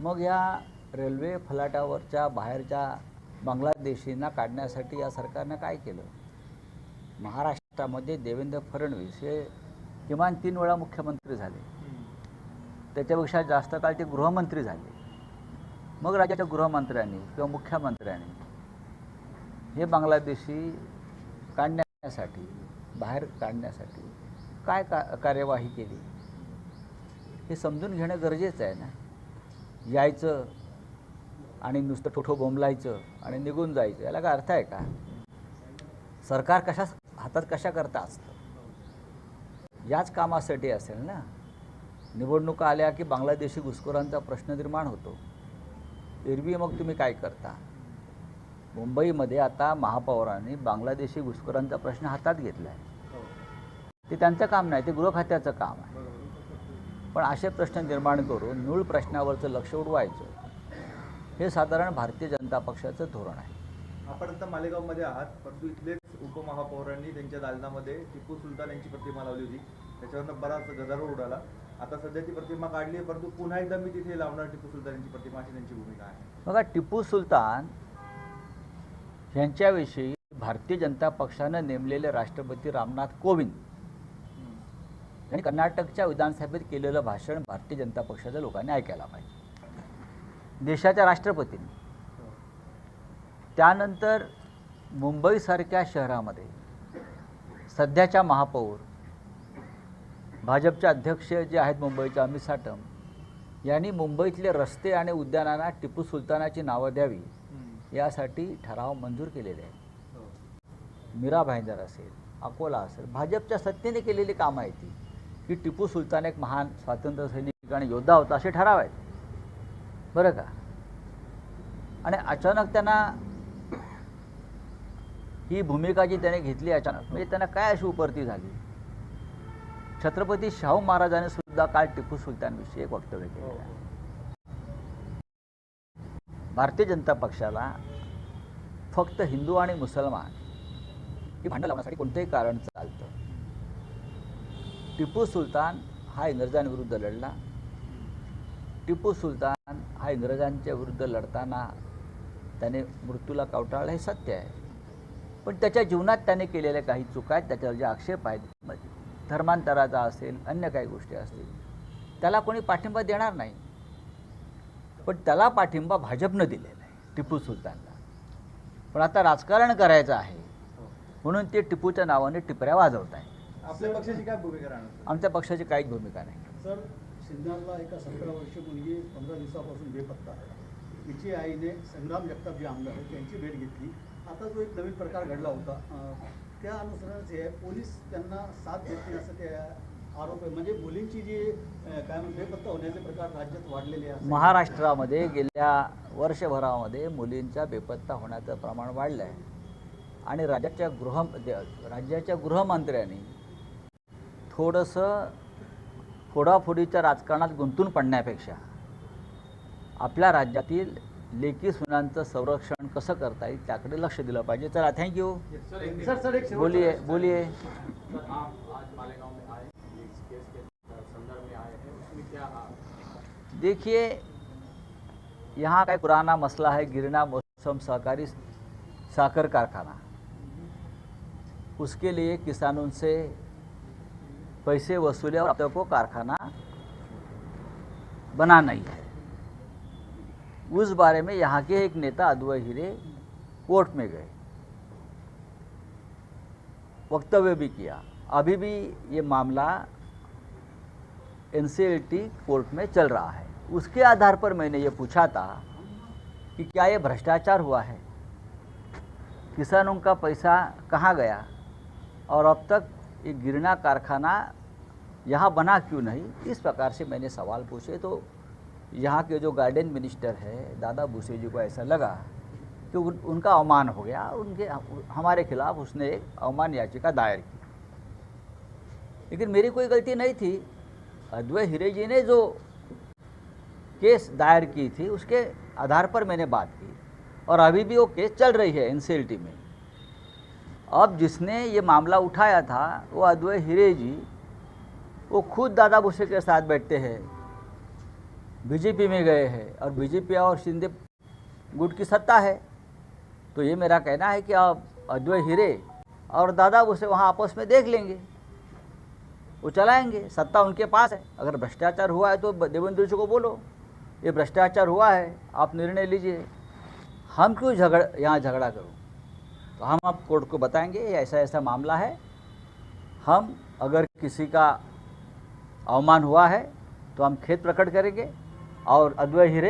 मग या रेल्वे फलाटावरच्या बाहेरच्या बांगलादेशींना काढण्यासाठी या सरकारनं काय केलं? महाराष्ट्रामध्ये देवेंद्र फडणवीस हे किमान 3 वेळा मुख्यमंत्री झाले, त्याच्यापेक्षा जास्त काळ ते गृहमंत्री झाले. मग राज्याच्या गृहमंत्र्यांनी किंवा मुख्यमंत्र्यांनी हे बांगलादेशी काढण्यासाठी, बाहेर काढण्यासाठी काय कार्यवाही केली हे समजून घेणं गरजेचं आहे ना. यायचं आणि नुसतं ठोठो बोंबलायचं आणि निघून जायचं, याला काय अर्थ आहे का? सरकार हातात कशा करता असतं? याच कामासाठी असेल ना. निवडणुका आल्या की बांगलादेशी घुसखोरांचा प्रश्न निर्माण होतो. एरवी मग तुम्ही काय करता? मुंबईमध्ये आता महापौरांनी बांगलादेशी घुसखोरांचा प्रश्न हातात घेतला आहे. ते त्यांचं काम नाही, ते गृह खात्याचं काम आहे. पण असे प्रश्न निर्माण करून मूळ प्रश्नावरचं लक्ष उडवायचं हे साधारण भारतीय जनता पक्षाचं धोरण आहे. आपण आता मालेगावमध्ये आहात, परंतु इथलेच उपमहापौरांनी त्यांच्या दालनामध्ये टिपू सुलतान यांची प्रतिमा लावली होती. त्याच्यावरनं बराच गदारोळ उडाला. आता सध्या ती प्रतिमा काढली आहे, परंतु पुन्हा एकदा मी तिथे लावणार टिपू सुलतान यांची प्रतिमा, अशी त्यांची भूमिका आहे. बघा, टिपू सुलतान यांच्याविषयी भारतीय जनता पक्षानं नेमलेले राष्ट्रपती रामनाथ कोविंद यांनी कर्नाटकच्या विधानसभेत केलेलं भाषण भारतीय जनता पक्षाच्या लोकांनी ऐकायला पाहिजे. देशाच्या राष्ट्रपतींनी. त्यानंतर मुंबईसारख्या शहरामध्ये सध्याच्या महापौर भाजपचे अध्यक्ष जे आहेत मुंबईचे अमित साटम यांनी मुंबईतले रस्ते आणि उद्यानांना टिपू सुलतानाची नावं द्यावी यासाठी ठराव मंजूर केलेले आहेत. मीरा भाईंदर असेल, अकोला असेल, भाजपच्या सत्तेने केलेली कामं आहेत ती, की टिपू सुलतान एक महान स्वातंत्र्य सैनिक आणि योद्धा होता असे ठराव आहेत, बरं का. आणि अचानक त्यांना ही भूमिका जी त्याने घेतली अचानक, म्हणजे त्यांना काय अशी उपरती झाली? छत्रपती शाहू महाराजांनी सुद्धा काल टिपू सुलतानविषयी एक वक्तव्य केलेलं आहे. भारतीय जनता पक्षाला फक्त हिंदू आणि मुसलमान ही भांडण लावण्यासाठी कोणतेही कारण चालतं. टिपू सुलतान हा इंग्रजांविरुद्ध लढला. टिपू सुलतान हा इंग्रजांच्या विरुद्ध लढताना त्याने मृत्यूला कवटाळलं, हे सत्य आहे. पण त्याच्या जीवनात त्याने केलेल्या काही चुका आहेत, त्याच्यावर जे आक्षेप आहेत, धर्मांतराचा असेल, अन्य काही गोष्टी असतील, त्याला कोणी पाठिंबा देणार नाही. पण त्याला पाठिंबा भाजपनं दिलेला आहे, टिपू सुलतानला. पण आता राजकारण करायचं आहे म्हणून ते टिपूच्या नावाने टिपऱ्या वाजवत आहे. आपल्या पक्षाची काय भूमिका राहणार? आमच्या पक्षाची काहीच भूमिका नाही. सर, सिन्नरला एका 17 वर्षीय मुलगी 15 दिवसापासून बेपत्ता आहे. तिची आईने संग्राम जगताप जे आमदार आहेत त्यांची भेट घेतली. आता जो एक नवीन प्रकार घडला होता, त्या अनुसरणाचे पोलीस त्यांना साथ देत नाही असं ते आरोप आहे. म्हणजे मुलींची जी काय म्हणते बेपत्ता होण्याचे प्रकार राज्यात वाढलेले आहेत. महाराष्ट्रामध्ये गेल्या वर्षभरामध्ये मुलींचा बेपत्ता होण्याचं प्रमाण वाढलं आहे. आणि राज्याच्या गृहमंत्र्यांनी थोडंसं फोडाफोडीच्या राजकारणात गुंतून पडण्यापेक्षा आपल्या राज्यातील लेकी सुनांचं संरक्षण कसं करता येईल त्याकडे लक्ष दिलं पाहिजे. चला, थँक्यू. सर, बोलिए. देखिए, यहाँ का पुराना मसला है गिरना मौसम सहकारी साकर कारखाना. उसके लिए किसानों से पैसे वसूले और अब तक वो कारखाना बना नहीं है. उस बारे में यहाँ के एक नेता अद्वैत हीरे कोर्ट में गए, वक्तव्य भी किया. अभी भी ये मामला NCLT कोर्ट में चल रहा है. उसके आधार पर मैंने ये पूछा था कि क्या ये भ्रष्टाचार हुआ है, किसानों का पैसा कहाँ गया और अब तक ये गिरना कारखाना यहाँ बना क्यों नहीं. इस प्रकार से मैंने सवाल पूछे. तो यहाँ के जो गार्डन मिनिस्टर है दादा भूसे जी को ऐसा लगा कि उनका अवमान हो गया. हमारे खिलाफ उसने एक अवमान याचिका दायर की. लेकिन मेरी कोई गलती नहीं थी. अद्वैत हीरे जी ने जो केस दायर की थी उसके आधार पर मैंने बात की और अभी भी वो केस चल रही है NCLT में. अब जिसने ये मामला उठाया था वो अद्वैत हीरे जी, वो खुद दादा भूसे के साथ बैठते हैं, बीजेपी में गए हैं और बीजेपी और शिंदे गुट की सत्ता है, तो ये मेरा कहना है कि आप अद्वैत हीरे और दादा उसे वहाँ आपस में देख लेंगे, वो चलाएंगे, सत्ता उनके पास है। अगर भ्रष्टाचार हुआ है तो देवेंद्र जी को बोलो ये भ्रष्टाचार हुआ है, आप निर्णय लीजिए, हम क्यों यहाँ झगड़ा करूँ। तो हम आप कोर्ट को बताएंगे ऐसा ऐसा मामला है, हम अगर किसी का अवमान हुआ है तो हम खेद प्रकट करेंगे और अद्वैत हीरे